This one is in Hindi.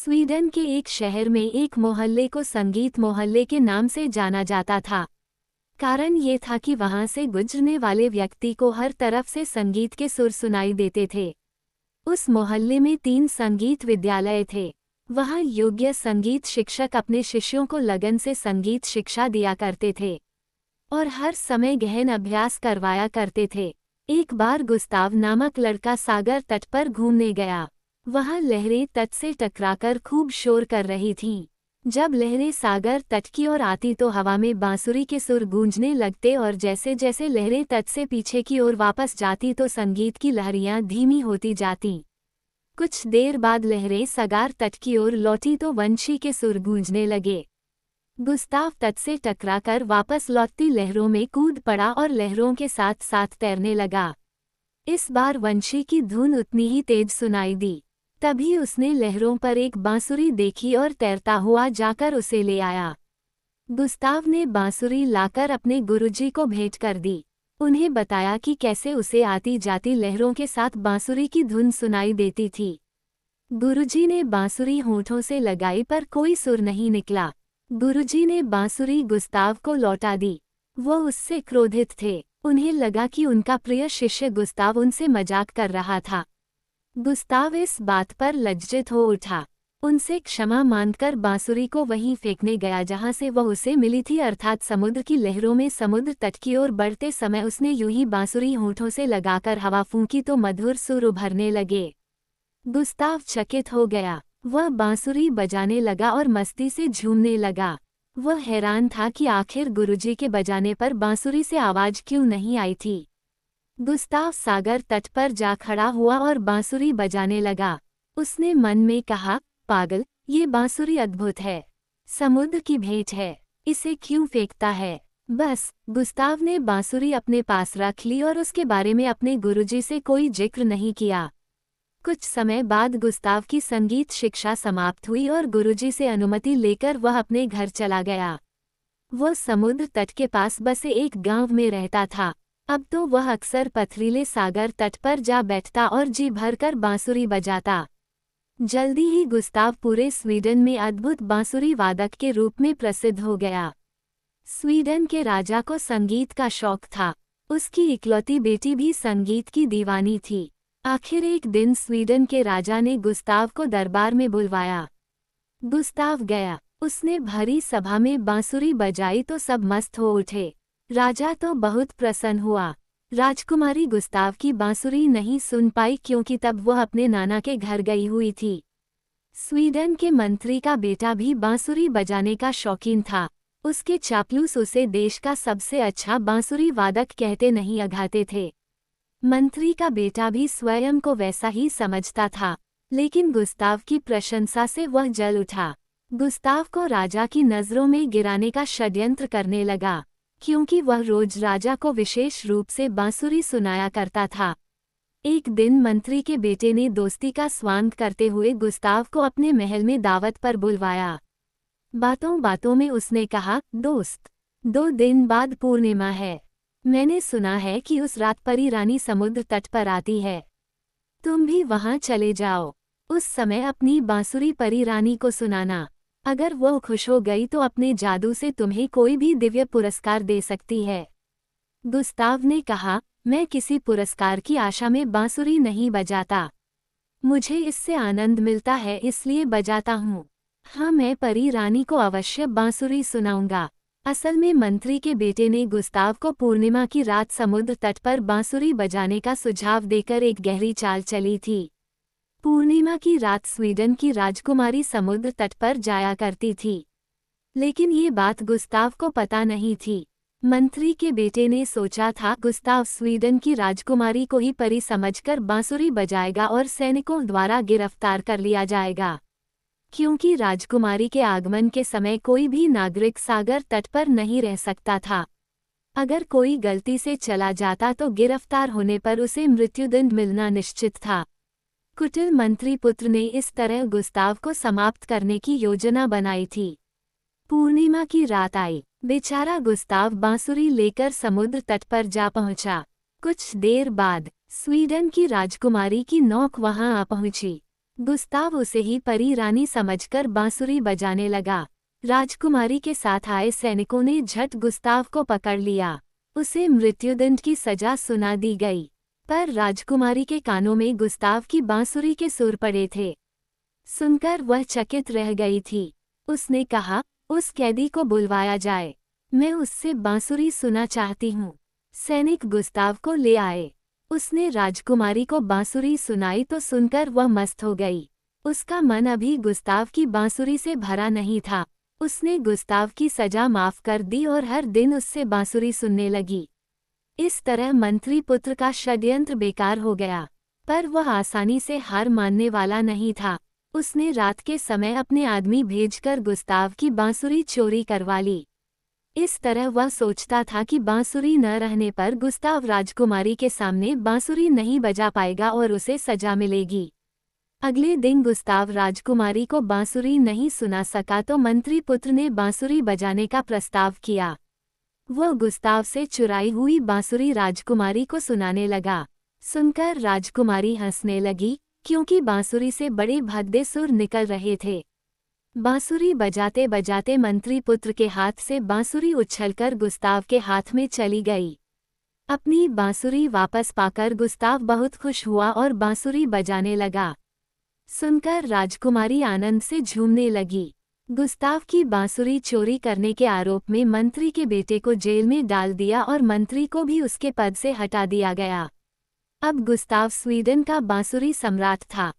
स्वीडन के एक शहर में एक मोहल्ले को संगीत मोहल्ले के नाम से जाना जाता था। कारण ये था कि वहां से गुजरने वाले व्यक्ति को हर तरफ से संगीत के सुर सुनाई देते थे। उस मोहल्ले में 3 संगीत विद्यालय थे। वहां योग्य संगीत शिक्षक अपने शिष्यों को लगन से संगीत शिक्षा दिया करते थे और हर समय गहन अभ्यास करवाया करते थे। एक बार गुस्ताव नामक लड़का सागर तट पर घूमने गया। वहां लहरें तट से टकराकर खूब शोर कर रही थीं। जब लहरें सागर तट की ओर आती तो हवा में बांसुरी के सुर गूंजने लगते और जैसे जैसे लहरें तट से पीछे की ओर वापस जाती तो संगीत की लहरियां धीमी होती जातीं। कुछ देर बाद लहरें सागर तट की ओर लौटी तो वंशी के सुर गूंजने लगे। गुस्ताव तट से टकराकर वापस लौटती लहरों में कूद पड़ा और लहरों के साथ साथ तैरने लगा। इस बार वंशी की धुन उतनी ही तेज सुनाई दी। तभी उसने लहरों पर एक बांसुरी देखी और तैरता हुआ जाकर उसे ले आया। गुस्ताव ने बांसुरी लाकर अपने गुरुजी को भेंट कर दी। उन्हें बताया कि कैसे उसे आती जाती लहरों के साथ बांसुरी की धुन सुनाई देती थी। गुरुजी ने बांसुरी होठों से लगाई पर कोई सुर नहीं निकला। गुरुजी ने बांसुरी गुस्ताव को लौटा दी। वो उससे क्रोधित थे। उन्हें लगा कि उनका प्रिय शिष्य गुस्ताव उनसे मजाक कर रहा था। गुस्ताव इस बात पर लज्जित हो उठा। उनसे क्षमा मांगकर बांसुरी को वहीं फेंकने गया जहां से वह उसे मिली थी, अर्थात समुद्र की लहरों में। समुद्र तट की ओर बढ़ते समय उसने यूं ही बांसुरी होठों से लगाकर हवा फूंकी तो मधुर सुर उभरने लगे। गुस्ताव चकित हो गया। वह बांसुरी बजाने लगा और मस्ती से झूमने लगा। वह हैरान था कि आखिर गुरुजी के बजाने पर बांसुरी से आवाज क्यों नहीं आई थी। गुस्ताव सागर तट पर जा खड़ा हुआ और बांसुरी बजाने लगा। उसने मन में कहा, पागल, ये बांसुरी अद्भुत है, समुद्र की भेंट है, इसे क्यों फेंकता है। बस, गुस्ताव ने बांसुरी अपने पास रख ली और उसके बारे में अपने गुरुजी से कोई जिक्र नहीं किया। कुछ समय बाद गुस्ताव की संगीत शिक्षा समाप्त हुई और गुरुजी से अनुमति लेकर वह अपने घर चला गया। वह समुद्र तट के पास बसे एक गांव में रहता था। अब तो वह अक्सर पथरीले सागर तट पर जा बैठता और जी भरकर बांसुरी बजाता। जल्दी ही गुस्ताव पूरे स्वीडन में अद्भुत बांसुरी वादक के रूप में प्रसिद्ध हो गया। स्वीडन के राजा को संगीत का शौक था। उसकी इकलौती बेटी भी संगीत की दीवानी थी। आखिर एक दिन स्वीडन के राजा ने गुस्ताव को दरबार में बुलवाया। गुस्ताव गया। उसने भरी सभा में बांसुरी बजाई तो सब मस्त हो उठे। राजा तो बहुत प्रसन्न हुआ। राजकुमारी गुस्ताव की बांसुरी नहीं सुन पाई क्योंकि तब वह अपने नाना के घर गई हुई थी। स्वीडन के मंत्री का बेटा भी बांसुरी बजाने का शौकीन था। उसके चापलूस उसे देश का सबसे अच्छा बांसुरी वादक कहते नहीं अघाते थे। मंत्री का बेटा भी स्वयं को वैसा ही समझता था, लेकिन गुस्ताव की प्रशंसा से वह जल उठा। गुस्ताव को राजा की नज़रों में गिराने का षड्यंत्र करने लगा, क्योंकि वह रोज राजा को विशेष रूप से बांसुरी सुनाया करता था। एक दिन मंत्री के बेटे ने दोस्ती का स्वांग करते हुए गुस्ताव को अपने महल में दावत पर बुलवाया। बातों बातों में उसने कहा, दोस्त, 2 दिन बाद पूर्णिमा है। मैंने सुना है कि उस रात परी रानी समुद्र तट पर आती है। तुम भी वहां चले जाओ। उस समय अपनी बांसुरी परी रानी को सुनाना। अगर वो खुश हो गई तो अपने जादू से तुम्हें कोई भी दिव्य पुरस्कार दे सकती है। गुस्ताव ने कहा, मैं किसी पुरस्कार की आशा में बांसुरी नहीं बजाता। मुझे इससे आनंद मिलता है इसलिए बजाता हूँ। हाँ, मैं परी रानी को अवश्य बांसुरी सुनाऊंगा। असल में मंत्री के बेटे ने गुस्ताव को पूर्णिमा की रात समुद्र तट पर बांसुरी बजाने का सुझाव देकर एक गहरी चाल चली थी। पूर्णिमा की रात स्वीडन की राजकुमारी समुद्र तट पर जाया करती थी, लेकिन ये बात गुस्ताव को पता नहीं थी। मंत्री के बेटे ने सोचा था गुस्ताव स्वीडन की राजकुमारी को ही परी समझकर बांसुरी बजाएगा और सैनिकों द्वारा गिरफ्तार कर लिया जाएगा, क्योंकि राजकुमारी के आगमन के समय कोई भी नागरिक सागर तट पर नहीं रह सकता था। अगर कोई गलती से चला जाता तो गिरफ्तार होने पर उसे मृत्युदंड मिलना निश्चित था। कुटिल मंत्री पुत्र ने इस तरह गुस्ताव को समाप्त करने की योजना बनाई थी। पूर्णिमा की रात आई। बेचारा गुस्ताव बांसुरी लेकर समुद्र तट पर जा पहुंचा। कुछ देर बाद स्वीडन की राजकुमारी की नौक वहां आ पहुंची। गुस्ताव उसे ही परी रानी समझकर बांसुरी बजाने लगा। राजकुमारी के साथ आए सैनिकों ने झट गुस्ताव को पकड़ लिया। उसे मृत्युदंड की सजा सुना दी गई। पर राजकुमारी के कानों में गुस्ताव की बांसुरी के सुर पड़े थे। सुनकर वह चकित रह गई थी। उसने कहा, उस कैदी को बुलवाया जाए, मैं उससे बांसुरी सुना चाहती हूँ। सैनिक गुस्ताव को ले आए। उसने राजकुमारी को बांसुरी सुनाई तो सुनकर वह मस्त हो गई। उसका मन अभी गुस्ताव की बांसुरी से भरा नहीं था। उसने गुस्ताव की सजा माफ कर दी और हर दिन उससे बांसुरी सुनने लगी। इस तरह मंत्री पुत्र का षड्यंत्र बेकार हो गया। पर वह आसानी से हार मानने वाला नहीं था। उसने रात के समय अपने आदमी भेजकर गुस्ताव की बांसुरी चोरी करवा ली। इस तरह वह सोचता था कि बांसुरी न रहने पर गुस्ताव राजकुमारी के सामने बांसुरी नहीं बजा पाएगा और उसे सजा मिलेगी। अगले दिन गुस्ताव राजकुमारी को बांसुरी नहीं सुना सका तो मंत्री पुत्र ने बांसुरी बजाने का प्रस्ताव किया। वह गुस्ताव से चुराई हुई बांसुरी राजकुमारी को सुनाने लगा। सुनकर राजकुमारी हंसने लगी, क्योंकि बांसुरी से बड़े भद्दे सुर निकल रहे थे। बांसुरी बजाते बजाते मंत्री पुत्र के हाथ से बांसुरी उछलकर गुस्ताव के हाथ में चली गई। अपनी बांसुरी वापस पाकर गुस्ताव बहुत खुश हुआ और बांसुरी बजाने लगा। सुनकर राजकुमारी आनंद से झूमने लगी। गुस्ताव की बांसुरी चोरी करने के आरोप में मंत्री के बेटे को जेल में डाल दिया और मंत्री को भी उसके पद से हटा दिया गया। अब गुस्ताव स्वीडन का बांसुरी सम्राट था।